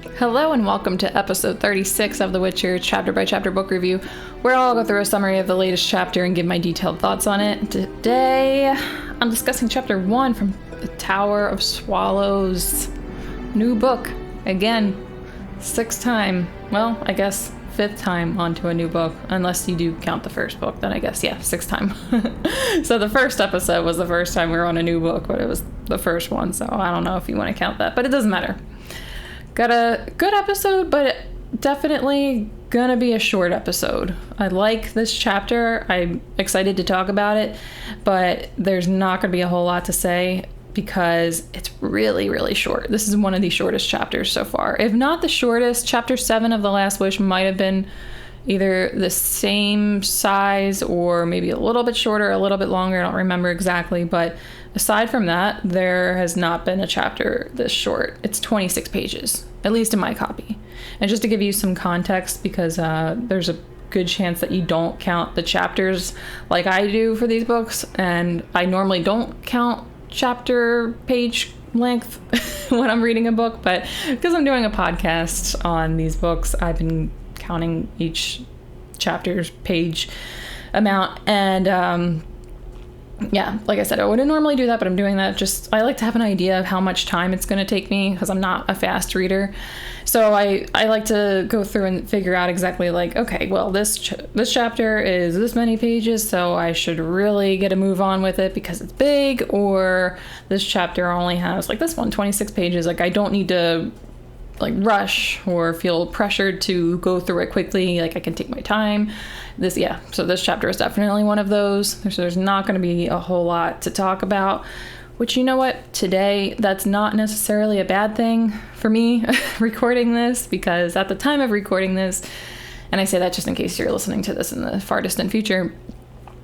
Hello and welcome to episode 36 of The Witcher chapter by chapter book review, where I'll go through a summary of the latest chapter and give my detailed thoughts on it. Today, I'm discussing chapter 1 from The Tower of Swallows. New book. Again, fifth time onto a new book, unless you do count the first book, then I guess, yeah, sixth time. So the first episode was the first time we were on a new book, but it was the first one, so I don't know if you want to count that, but it doesn't matter. Got a good episode, but definitely gonna be a short episode. I like this chapter. I'm excited to talk about it, but there's not gonna be a whole lot to say because it's really, really short. This is one of the shortest chapters so far. If not the shortest, chapter 7 of The Last Wish might have been either the same size or maybe a little bit shorter, a little bit longer. I don't remember exactly, but aside from that, there has not been a chapter this short. It's 26 pages, at least in my copy. And just to give you some context, because there's a good chance that you don't count the chapters like I do for these books, and I normally don't count chapter page length when I'm reading a book, but because I'm doing a podcast on these books, I've been counting each chapter's page amount, and yeah, like I said, I wouldn't normally do that, but I'm doing that I like to have an idea of how much time it's going to take me because I'm not a fast reader. So I like to go through and figure out exactly like, okay, well, this chapter is this many pages, so I should really get a move on with it because it's big, or this chapter only has, like this one, 26 pages. Like, I don't need to like rush or feel pressured to go through it quickly. Like, I can take my time. So this chapter is definitely one of those. There's not going to be a whole lot to talk about, which, you know what, today, that's not necessarily a bad thing for me recording this, because at the time of recording this, and I say that just in case you're listening to this in the far distant future,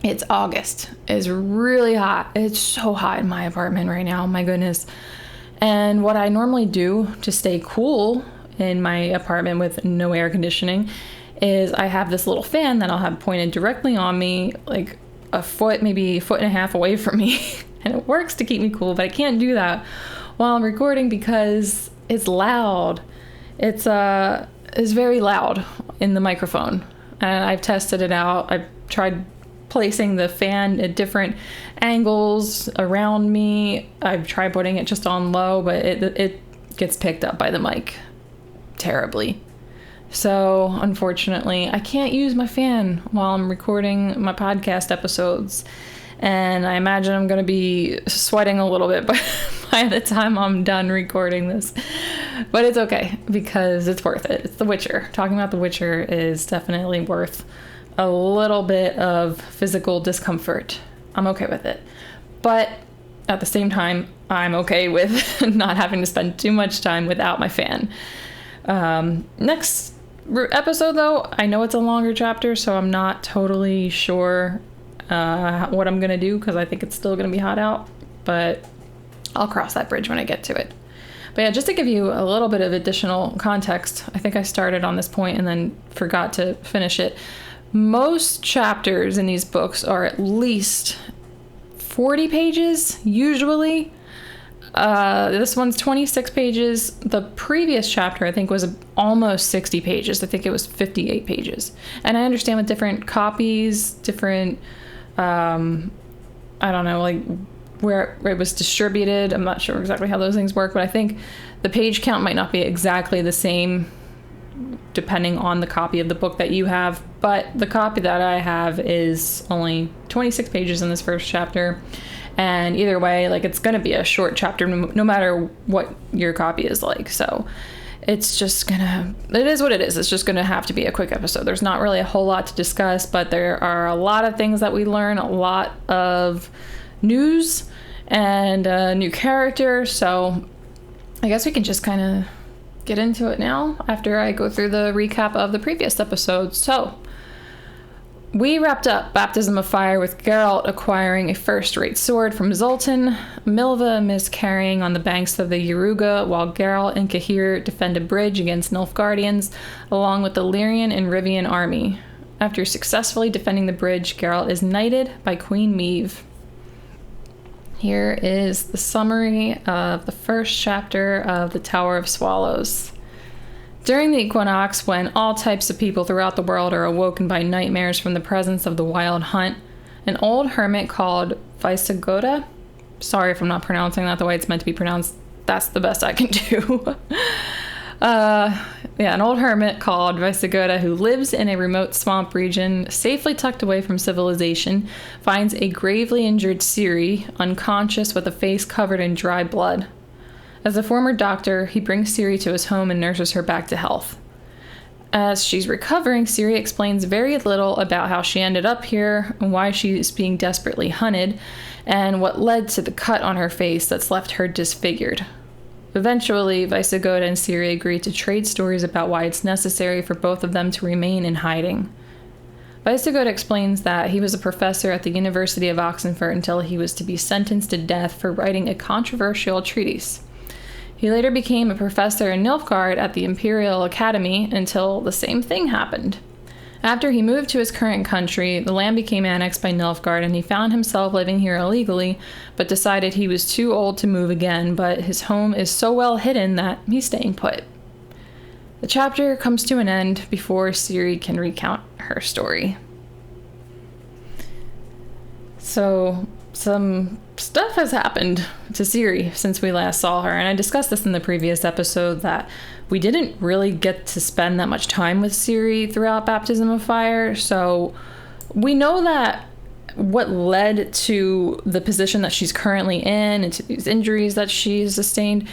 it's August. It's really hot. It's so hot in my apartment right now. My goodness. And what I normally do to stay cool in my apartment with no air conditioning is I have this little fan that I'll have pointed directly on me, like a foot, maybe a foot and a half away from me. And it works to keep me cool, but I can't do that while I'm recording because it's loud. It's very loud in the microphone. And I've tested it out. I've tried placing the fan at different angles around me. I've tried putting it just on low, but it gets picked up by the mic terribly. So unfortunately, I can't use my fan while I'm recording my podcast episodes. And I imagine I'm going to be sweating a little bit by the time I'm done recording this. But it's okay because it's worth it. It's The Witcher. Talking about The Witcher is definitely worth a little bit of physical discomfort. I'm okay with it. But at the same time, I'm okay with not having to spend too much time without my fan. Next episode, though, I know it's a longer chapter, so I'm not totally sure what I'm going to do because I think it's still going to be hot out. But I'll cross that bridge when I get to it. But yeah, just to give you a little bit of additional context, I think I started on this point and then forgot to finish it. Most chapters in these books are at least 40 pages, usually. This one's 26 pages. The previous chapter, I think, was almost 60 pages. I think it was 58 pages. And I understand with different copies, different, I don't know, like where it was distributed. I'm not sure exactly how those things work, but I think the page count might not be exactly the same depending on the copy of the book that you have, but the copy that I have is only 26 pages in this first chapter, and either way, like, it's going to be a short chapter no matter what your copy is like, so it is what it is. It's just gonna have to be a quick episode. There's not really a whole lot to discuss, but there are a lot of things that we learn, a lot of news and a new character, so I guess we can just kind of get into it now after I go through the recap of the previous episodes. So we wrapped up Baptism of Fire with Geralt acquiring a first-rate sword from Zoltan, Milva miscarrying on the banks of the Yaruga, while Geralt and Cahir defend a bridge against Nilfgaardians, along with the Lyrian and Rivian army. After successfully defending the bridge, Geralt is knighted by Queen Meve. Here is the summary of the first chapter of The Tower of Swallows. During the equinox, when all types of people throughout the world are awoken by nightmares from the presence of the wild hunt, an old hermit called Vysegoda, sorry if I'm not pronouncing that the way it's meant to be pronounced, that's the best I can do. An old hermit called Vysegoda, who lives in a remote swamp region, safely tucked away from civilization, finds a gravely injured Ciri, unconscious with a face covered in dry blood. As a former doctor, he brings Ciri to his home and nurses her back to health. As she's recovering, Ciri explains very little about how she ended up here, and why she is being desperately hunted, and what led to the cut on her face that's left her disfigured. Eventually, Vysegoda and Ciri agree to trade stories about why it's necessary for both of them to remain in hiding. Vysegoda explains that he was a professor at the University of Oxenfurt until he was to be sentenced to death for writing a controversial treatise. He later became a professor in Nilfgaard at the Imperial Academy until the same thing happened. After he moved to his current country, the land became annexed by Nilfgaard, and he found himself living here illegally, but decided he was too old to move again, but his home is so well hidden that he's staying put. The chapter comes to an end before Ciri can recount her story. So, some stuff has happened to Ciri since we last saw her, and I discussed this in the previous episode that we didn't really get to spend that much time with Ciri throughout Baptism of Fire, so we know that what led to the position that she's currently in and to these injuries that she's sustained,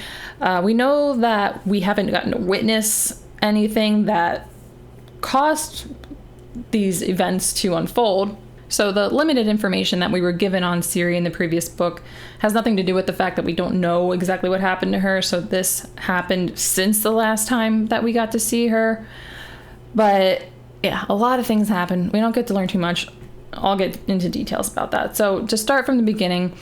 we know that we haven't gotten to witness anything that caused these events to unfold. So the limited information that we were given on Ciri in the previous book has nothing to do with the fact that we don't know exactly what happened to her. So this happened since the last time that we got to see her. But yeah, a lot of things happen. We don't get to learn too much. I'll get into details about that. So to start from the beginning,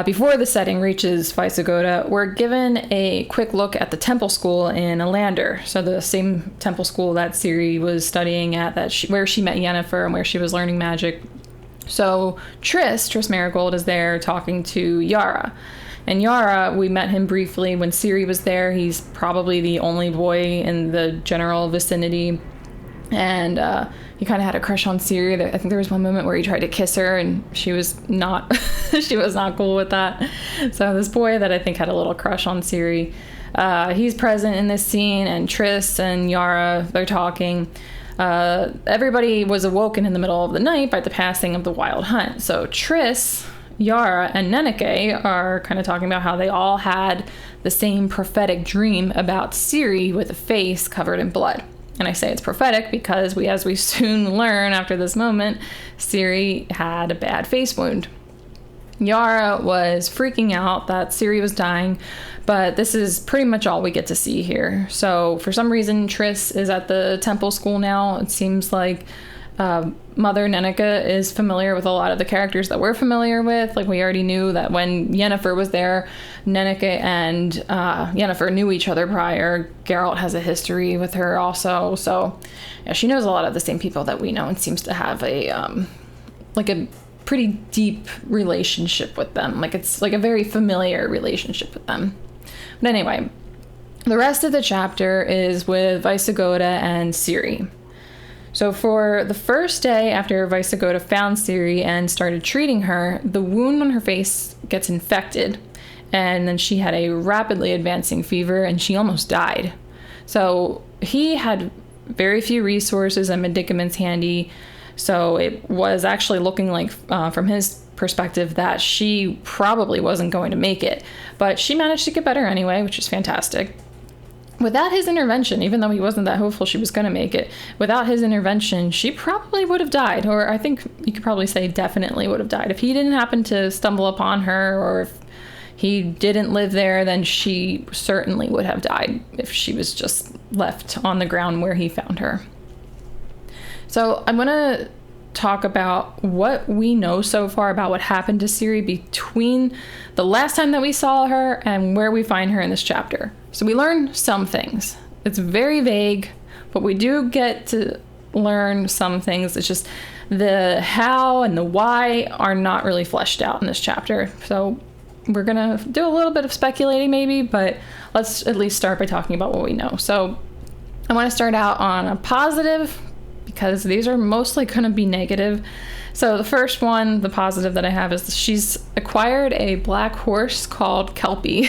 before the setting reaches Vysegoda, we're given a quick look at the temple school in Alander. So the same temple school that Ciri was studying at, where she met Yennefer and where she was learning magic. So Triss Marigold is there talking to Yara. And Yara, we met him briefly when Ciri was there. He's probably the only boy in the general vicinity. And he kind of had a crush on Ciri. I think there was one moment where he tried to kiss her, and she was not she was not cool with that. So this boy that I think had a little crush on Ciri, he's present in this scene, and Triss and Yara, they're talking. Everybody was awoken in the middle of the night by the passing of the wild hunt. So Triss, Yara, and Nenneke are kind of talking about how they all had the same prophetic dream about Ciri with a face covered in blood. And I say it's prophetic because as we soon learn after this moment, Ciri had a bad face wound. Yara was freaking out that Ciri was dying, but this is pretty much all we get to see here. So for some reason, Triss is at the temple school now. It seems like Mother Nenneke is familiar with a lot of the characters that we're familiar with. Like, we already knew that when Yennefer was there, Nenneke and Yennefer knew each other prior. Geralt has a history with her also. So yeah, she knows a lot of the same people that we know and seems to have a pretty deep relationship with them. Like, it's like a very familiar relationship with them. But anyway, the rest of the chapter is with Vysegoda and Ciri. So for the first day after Vysegoda found Ciri and started treating her, the wound on her face gets infected, and then she had a rapidly advancing fever, and she almost died. So he had very few resources and medicaments handy, so it was actually looking like, from his perspective, that she probably wasn't going to make it. But she managed to get better anyway, which is fantastic. Without his intervention, even though he wasn't that hopeful she was going to make it, without his intervention, she probably would have died. Or I think you could probably say definitely would have died. If he didn't happen to stumble upon her, or if he didn't live there, then she certainly would have died if she was just left on the ground where he found her. So I'm going to talk about what we know so far about what happened to Ciri between the last time that we saw her and where we find her in this chapter. So we learn some things. It's very vague, but we do get to learn some things. It's just the how and the why are not really fleshed out in this chapter. So we're gonna do a little bit of speculating maybe, but let's at least start by talking about what we know. So I want to start out on a positive because these are mostly going to be negative. So the first one, the positive that I have, is she's acquired a black horse called Kelpie.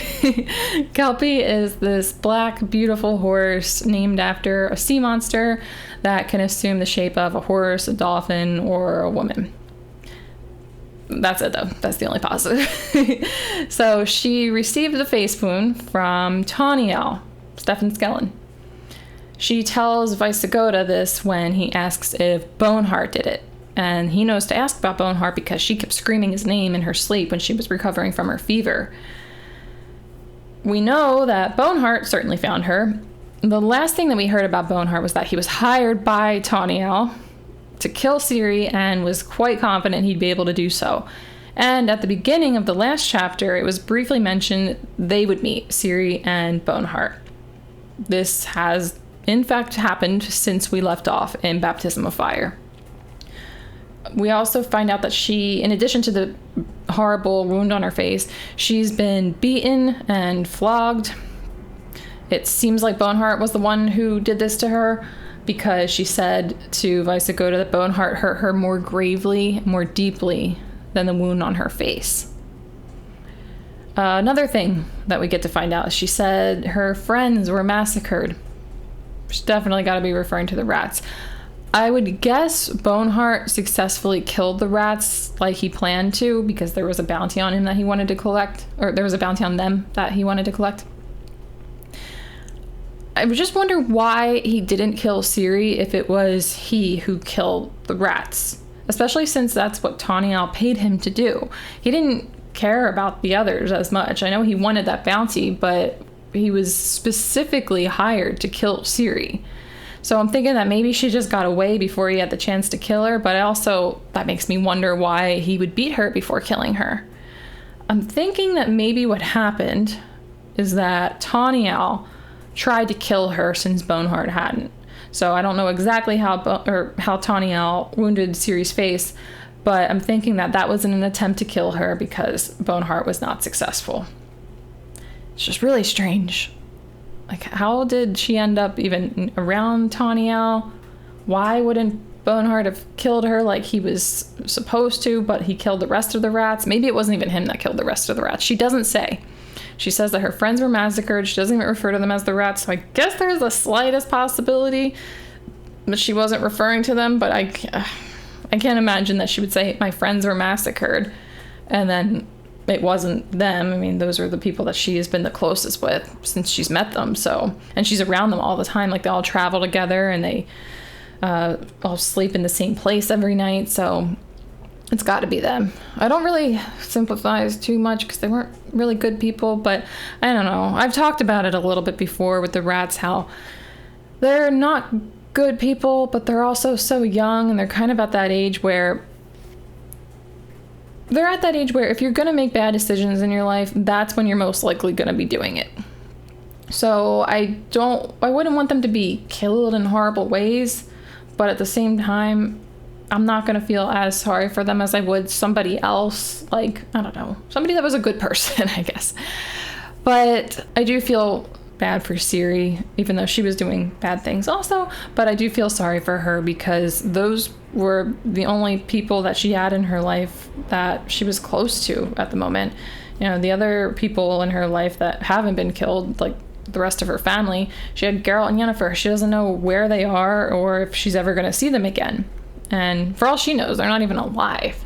Kelpie is this black, beautiful horse named after a sea monster that can assume the shape of a horse, a dolphin, or a woman. That's it, though. That's the only positive. So she received the face wound from Tawniel, Stefan Skellen. She tells Visigota this when he asks if Boneheart did it. And he knows to ask about Boneheart because she kept screaming his name in her sleep when she was recovering from her fever. We know that Boneheart certainly found her. The last thing that we heard about Boneheart was that he was hired by Tawniel to kill Ciri and was quite confident he'd be able to do so. And at the beginning of the last chapter, it was briefly mentioned they would meet, Ciri and Boneheart. This has, in fact, happened since we left off in Baptism of Fire. We also find out that she, in addition to the horrible wound on her face, she's been beaten and flogged. It seems like Boneheart was the one who did this to her because she said to Visigota that Boneheart hurt her more gravely, more deeply than the wound on her face. Another thing that we get to find out is she said her friends were massacred. She's definitely got to be referring to the rats. I would guess Boneheart successfully killed the rats like he planned to because there was a bounty on him that he wanted to collect, or there was a bounty on them that he wanted to collect. I just wonder why he didn't kill Ciri if it was he who killed the rats, especially since that's what Tawniel paid him to do. He didn't care about the others as much. I know he wanted that bounty, but he was specifically hired to kill Ciri. So I'm thinking that maybe she just got away before he had the chance to kill her, but also that makes me wonder why he would beat her before killing her. I'm thinking that maybe what happened is that Tawniel tried to kill her since Boneheart hadn't. So I don't know exactly how Tawniel wounded Ciri's face, but I'm thinking that that was in an attempt to kill her because Boneheart was not successful. It's just really strange. Like, how did she end up even around Tawniel? Why wouldn't Boneheart have killed her like he was supposed to, but he killed the rest of the rats? Maybe it wasn't even him that killed the rest of the rats. She doesn't say. She says that her friends were massacred. She doesn't even refer to them as the rats, so I guess there's the slightest possibility that she wasn't referring to them, but I can't imagine that she would say, my friends were massacred, and then it wasn't them. I mean, those are the people that she has been the closest with since she's met them. So, and she's around them all the time. Like, they all travel together and they all sleep in the same place every night. So it's got to be them. I don't really sympathize too much because they weren't really good people, but I don't know. I've talked about it a little bit before with the rats, how they're not good people, but they're also so young and they're kind of at that age where if you're going to make bad decisions in your life, that's when you're most likely going to be doing it. So I wouldn't want them to be killed in horrible ways, but at the same time, I'm not going to feel as sorry for them as I would somebody else, like, I don't know, somebody that was a good person, I guess. But I do feel bad for Ciri, even though she was doing bad things also, but I do feel sorry for her because those were the only people that she had in her life that she was close to at the moment. You know, the other people in her life that haven't been killed, like the rest of her family, she had Geralt and Yennefer. She doesn't know where they are or if she's ever going to see them again. And for all she knows, they're not even alive.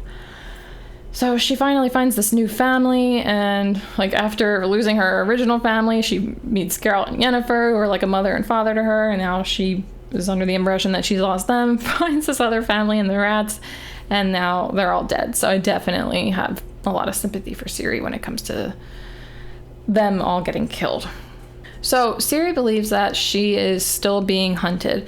So she finally finds this new family, and like after losing her original family, she meets Geralt and Yennefer, who are like a mother and father to her, and now she is under the impression that she's lost them, finds this other family in the rats, and now they're all dead. So I definitely have a lot of sympathy for Ciri when it comes to them all getting killed. So Ciri believes that she is still being hunted.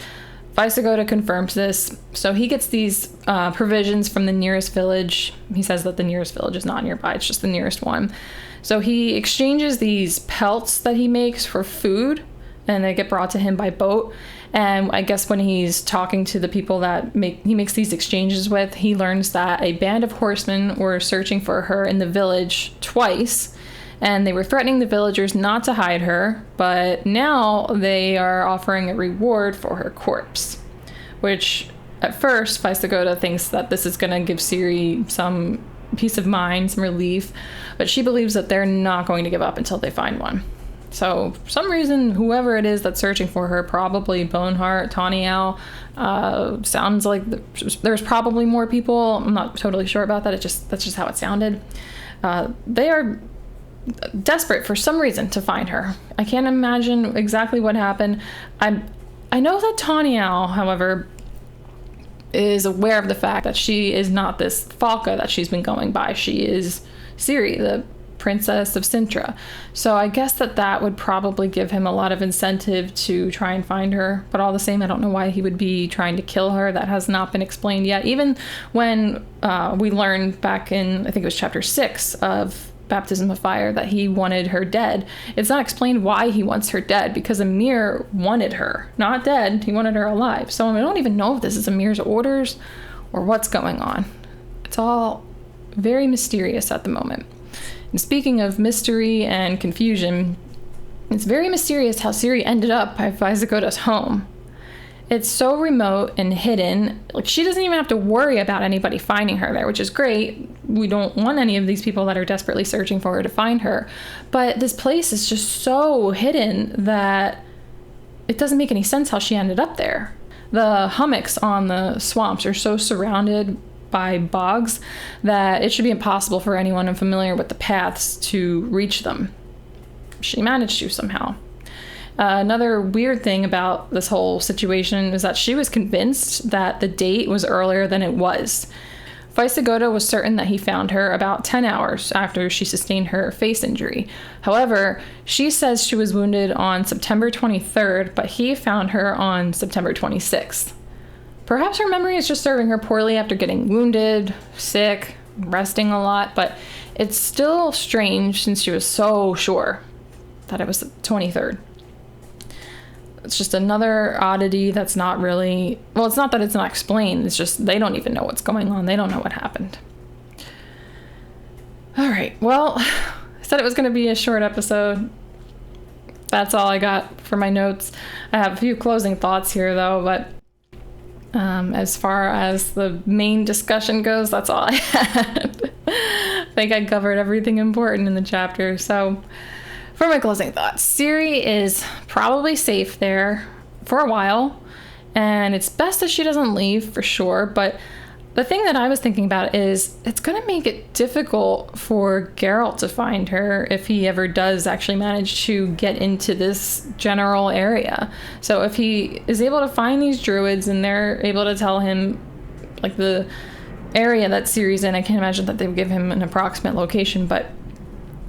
Visigota confirms this, so he gets these provisions from the nearest village. He says that the nearest village is not nearby, it's just the nearest one. So he exchanges these pelts that he makes for food, and they get brought to him by boat. And I guess when he's talking to the people that he makes these exchanges with, he learns that a band of horsemen were searching for her in the village twice, and they were threatening the villagers not to hide her, but now they are offering a reward for her corpse, which at first Vaisagota thinks that this is going to give Ciri some peace of mind, some relief, but she believes that they're not going to give up until they find one. So for some reason, whoever it is that's searching for her, probably Boneheart, Tawny Owl, sounds like there's probably more people. I'm not totally sure about that. That's just how it sounded. They are desperate for some reason to find her. I can't imagine exactly what happened. I know that Tawny Owl, however, is aware of the fact that she is not this Falca that she's been going by. She is Ciri, the Princess of Sintra. So I guess that would probably give him a lot of incentive to try and find her. But all the same, I don't know why he would be trying to kill her. That has not been explained yet. Even when we learned back in, I think it was chapter 6 of Baptism of Fire, that he wanted her dead, it's not explained why he wants her dead, because Emhyr wanted her not dead. He wanted her alive. So I don't even know if this is Emhyr's orders or what's going on. It's all very mysterious at the moment. And speaking of mystery and confusion, it's very mysterious how Ciri ended up by Vaisagota's home. It's so remote and hidden. Like, she doesn't even have to worry about anybody finding her there, which is great. We don't want any of these people that are desperately searching for her to find her. But this place is just so hidden that it doesn't make any sense how she ended up there. The hummocks on the swamps are so surrounded by bogs that it should be impossible for anyone unfamiliar with the paths to reach them. She managed to somehow. Another weird thing about this whole situation is that she was convinced that the date was earlier than it was. Vaisagota was certain that he found her about 10 hours after she sustained her face injury. However, she says she was wounded on September 23rd, but he found her on September 26th. Perhaps her memory is just serving her poorly after getting wounded, sick, resting a lot, but it's still strange since she was so sure that it was the 23rd. It's just another oddity that's not really... Well, it's not that it's not explained. It's just they don't even know what's going on. They don't know what happened. All right. Well, I said it was going to be a short episode. That's all I got for my notes. I have a few closing thoughts here, though, but as far as the main discussion goes, that's all I had. I think I covered everything important in the chapter, so... For my closing thoughts, Ciri is probably safe there for a while, and it's best that she doesn't leave for sure, but the thing that I was thinking about is it's going to make it difficult for Geralt to find her if he ever does actually manage to get into this general area. So if he is able to find these druids and they're able to tell him, like, the area that Ciri's in, I can't imagine that they would give him an approximate location, but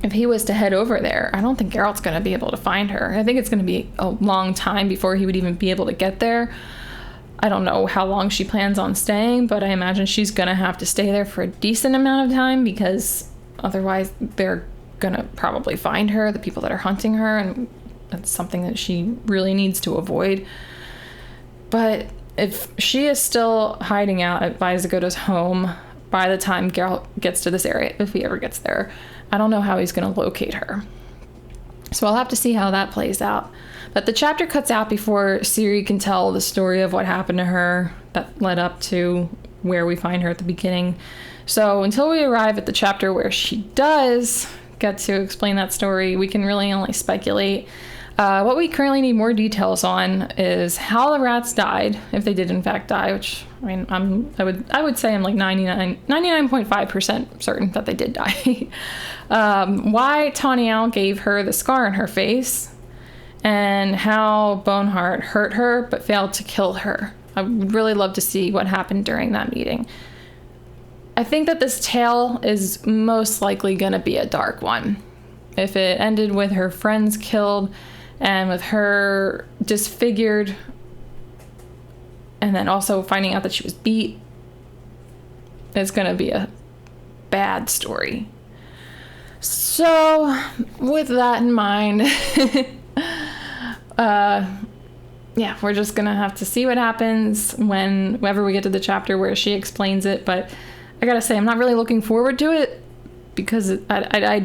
if he was to head over there, I don't think Geralt's going to be able to find her. I think it's going to be a long time before he would even be able to get there. I don't know how long she plans on staying, but I imagine she's going to have to stay there for a decent amount of time, because otherwise they're going to probably find her, the people that are hunting her, and that's something that she really needs to avoid. But if she is still hiding out at Vaisagota's home by the time Geralt gets to this area, if he ever gets there, I don't know how he's going to locate her. So I'll have to see how that plays out. But the chapter cuts out before Ciri can tell the story of what happened to her that led up to where we find her at the beginning. So until we arrive at the chapter where she does get to explain that story, we can really only speculate. What we currently need more details on is how the rats died, if they did in fact die, which, I mean, I would say I'm like 99.5% certain that they did die. Why Tawny Owl gave her the scar on her face, and how Boneheart hurt her but failed to kill her. I would really love to see what happened during that meeting. I think that this tale is most likely going to be a dark one. If it ended with her friends killed and with her disfigured, and then also finding out that she was beat, it's going to be a bad story. So, with that in mind, yeah, we're just going to have to see what happens whenever we get to the chapter where she explains it. But I got to say, I'm not really looking forward to it, because I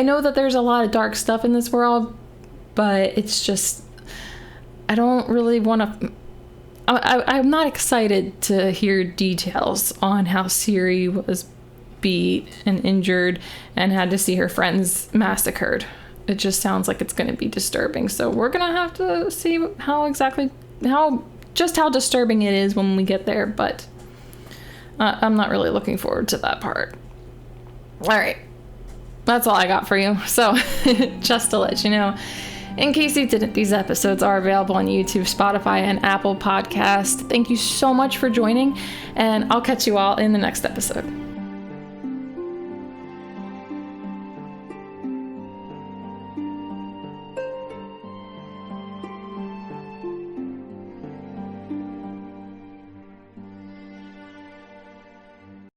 know that there's a lot of dark stuff in this world, but it's just, I don't really want to, I'm not excited to hear details on how Ciri was beat and injured and had to see her friends massacred. It just sounds like it's going to be disturbing. So we're going to have to see how disturbing it is when we get there. But I'm not really looking forward to that part. All right. That's all I got for you. So just to let you know, in case you didn't, these episodes are available on YouTube, Spotify, and Apple Podcast. Thank you so much for joining, and I'll catch you all in the next episode.